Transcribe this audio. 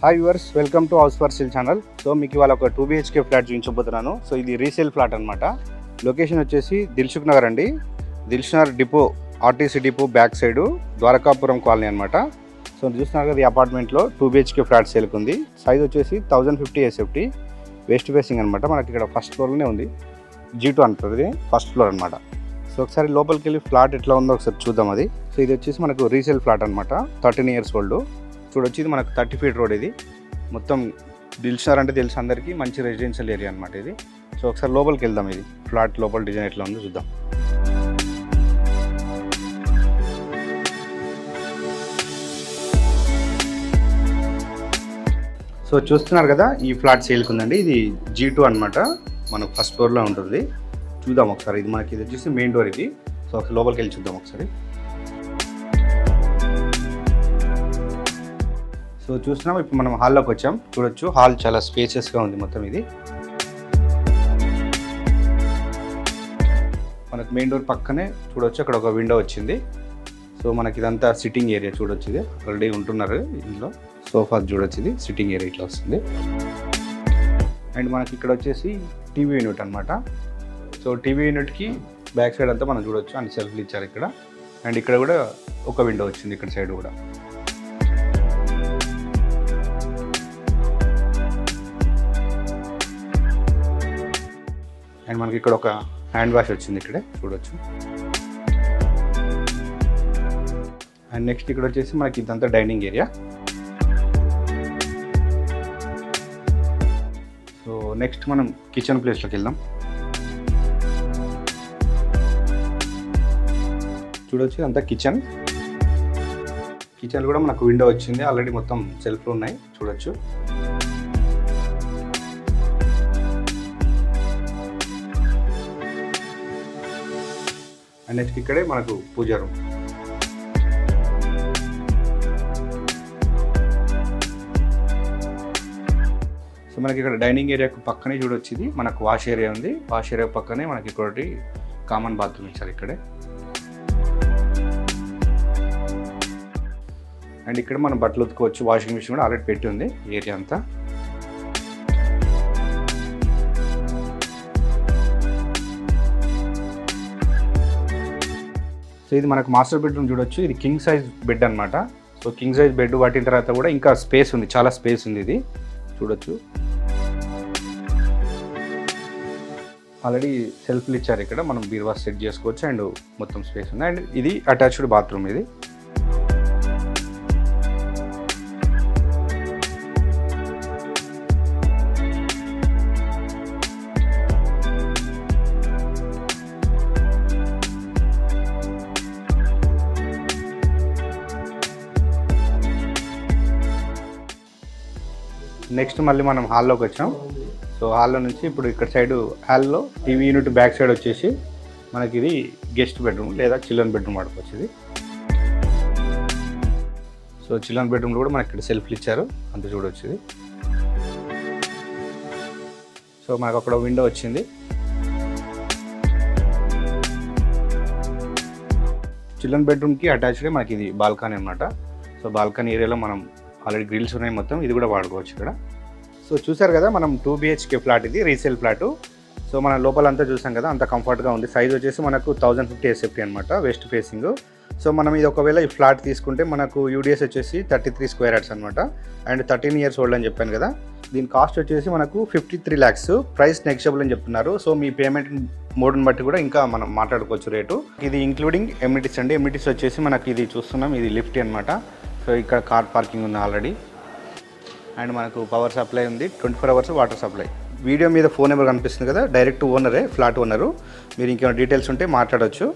Hi viewers, welcome to house for sale channel. So మీకు ఇవాళ ఒక 2 BHK ఫ్లాట్ చూపించబోతున్నాను. సో ఇది రీసేల్ ఫ్లాట్ అనమాట. లొకేషన్ వచ్చేసి దిల్సుఖ్ నగర్ అండి. Dilsukh Nagar depot, RTC depot back side Dwarakapuram colony అనమాట. సో చూస్తున్నారు కదా, ఈ అపార్ట్మెంట్లో 2 BHK ఫ్లాట్ సేల్కి ఉంది. సైజ్ వచ్చేసి 1050 SFT, వెస్ట్ ఫేసింగ్ అనమాట. మనకి ఇక్కడ ఫస్ట్ ఫ్లోర్లోనే ఉంది. G2 అంటుంది, ఫస్ట్ ఫ్లోర్ అనమాట. సో ఒకసారి లోపలికి వెళ్ళి ఫ్లాట్ ఎట్లా ఉందో ఒకసారి చూద్దాం అది. సో ఇది వచ్చేసి మనకు రీసేల్ ఫ్లాట్ అనమాట. 13 years ఓల్డ్. చూడొచ్చు, ఇది మనకు 30 feet రోడ్. ఇది మొత్తం దిల్సుఖ్ నగర్ అంటే తెలుసు అందరికీ, మంచి రెసిడెన్షియల్ ఏరియా అనమాట ఇది. సో ఒకసారి లోపలికి వెళ్దాం. ఇది ఫ్లాట్ లోపల డిజైన్ ఎట్లా ఉందో చూద్దాం. సో చూస్తున్నారు కదా, ఈ ఫ్లాట్ సేల్కి ఉందండి. ఇది G2 అనమాట. మనకు ఫస్ట్ ఫ్లోర్లో ఉంటుంది. చూద్దాం ఒకసారి. ఇది మనకి ఇది వచ్చేసి మెయిన్ డోర్ ఇది. సో ఒకసారి లోపలికి వెళ్ళి చూద్దాం ఒకసారి. సో చూస్తున్నాం, ఇప్పుడు మనం హాల్లోకి వచ్చాం. చూడొచ్చు, హాల్ చాలా స్పేషియస్గా ఉంది మొత్తం. ఇది మనకు మెయిన్ డోర్ పక్కనే చూడొచ్చు, అక్కడ ఒక విండో వచ్చింది. సో మనకి ఇదంతా సిట్టింగ్ ఏరియా చూడొచ్చు. ఇది ఆల్రెడీ ఉంటున్నారు ఇందులో. సోఫా చూడొచ్చు, ఇది సిట్టింగ్ ఏరియా ఇట్లా వస్తుంది. అండ్ మనకి ఇక్కడ వచ్చేసి టీవీ యూనిట్ అనమాట. సో టీవీ యూనిట్కి బ్యాక్ సైడ్ అంతా మనం చూడొచ్చు, అన్ని సెల్ఫ్లు ఇచ్చారు ఇక్కడ. అండ్ ఇక్కడ కూడా ఒక విండో వచ్చింది, ఇక్కడ సైడ్ కూడా. అండ్ మనకి ఇక్కడ ఒక హ్యాండ్ వాష్ వచ్చింది, ఇక్కడే చూడొచ్చు. అండ్ నెక్స్ట్ ఇక్కడ వచ్చేసి మనకి ఇదంతా డైనింగ్ ఏరియా. సో నెక్స్ట్ మనం కిచెన్ ప్లేస్లోకి వెళ్దాం. చూడొచ్చు, ఇదంతా కిచెన్. కిచెన్ కూడా మనకు విండో వచ్చింది, ఆల్రెడీ మొత్తం సెల్ఫ్లు ఉన్నాయి చూడొచ్చు. అండ్ నెక్స్ట్ ఇక్కడే మనకు పూజా రూమ్. సో మనకి ఇక్కడ డైనింగ్ ఏరియాకు పక్కనే చూడొచ్చు, ఇది మనకు వాష్ ఏరియా ఉంది. వాష్ ఏరియా పక్కనే మనకి ఇంకోటి కామన్ బాత్రూమ్ ఇచ్చారు ఇక్కడే. అండ్ ఇక్కడ మనం బట్టలు ఉతుకోవచ్చు, వాషింగ్ మిషన్ కూడా ఆల్రెడీ పెట్టి ఉంది ఏరియా అంతా. సో ఇది మనకు మాస్టర్ బెడ్రూమ్ చూడొచ్చు. ఇది కింగ్ సైజ్ బెడ్ అనమాట. సో కింగ్ సైజ్ బెడ్ పట్టిన తర్వాత కూడా ఇంకా స్పేస్ ఉంది, చాలా స్పేస్ ఉంది. ఇది చూడొచ్చు, ఆల్రెడీ సెల్ఫ్లు ఇచ్చారు ఇక్కడ. మనం బీరువా సెట్ చేసుకోవచ్చు. అండ్ మొత్తం స్పేస్ ఉంది. అండ్ ఇది అటాచ్డ్ బాత్రూమ్. ఇది నెక్స్ట్ మళ్ళీ మనం హాల్లోకి వచ్చాం. సో హాల్లో నుంచి ఇప్పుడు ఇక్కడ సైడ్ హాల్లో టీవీ యూనిట్ బ్యాక్ సైడ్ వచ్చేసి మనకి ఇది గెస్ట్ బెడ్రూమ్ లేదా చిల్డ్రన్ బెడ్రూమ్ వాడుకోవచ్చు. ఇది సో చిల్డ్రన్ బెడ్రూమ్లో కూడా మనకి ఇక్కడ సెల్ఫ్లు ఇచ్చారు, అంత చూడవచ్చు. ఇది సో మనకు అక్కడ విండో వచ్చింది. చిల్డ్రన్ బెడ్రూమ్కి అటాచ్డ్గా మనకి ఇది బాల్కనీ అనమాట. సో బాల్కనీ ఏరియాలో మనం ఆల్రెడీ గ్రిల్స్ ఉన్నాయి మొత్తం, ఇది కూడా వాడుకోవచ్చు ఇక్కడ. సో చూసారు కదా, మనం 2 BHK ఫ్లాట్, ఇది రీసేల్ ఫ్లాటు. సో మన లోపలంతా చూసాం కదా, అంత కంఫర్ట్గా ఉంది. సైజ్ వచ్చేసి మనకు 1050 SFT అనమాట, వెస్ట్ ఫేసింగ్. సో మనం ఇది ఒకవేళ ఈ ఫ్లాట్ తీసుకుంటే మనకు UDS వచ్చేసి 33 square yards అనమాట. అండ్ 13 years ఓల్డ్ అని చెప్పాను కదా. దీని కాస్ట్ వచ్చేసి మనకు 53 lakhs. ప్రైస్ నెగ్షియబుల్ అని చెప్తున్నారు. సో మీ పేమెంట్ మోడ్ని బట్టి కూడా ఇంకా మనం మాట్లాడుకోవచ్చు రేటు. ఇది ఇంక్లూడింగ్ ఎమ్యూనిటీస్ అండి. ఎమ్యూనిటీస్ వచ్చేసి మనకి ఇది చూస్తున్నాం, ఇది లిఫ్ట్ అనమాట. సో ఇక్కడ కార్ పార్కింగ్ ఉంది ఆల్రెడీ. అండ్ మనకు పవర్ సప్లై ఉంది, 24 hours వాటర్ సప్లై. వీడియో మీద ఫోన్ నెంబర్ కనిపిస్తుంది కదా, డైరెక్ట్ ఓనరే, ఫ్లాట్ ఓనరు. మీరు ఇంకేమైనా డీటెయిల్స్ ఉంటే మాట్లాడవచ్చు.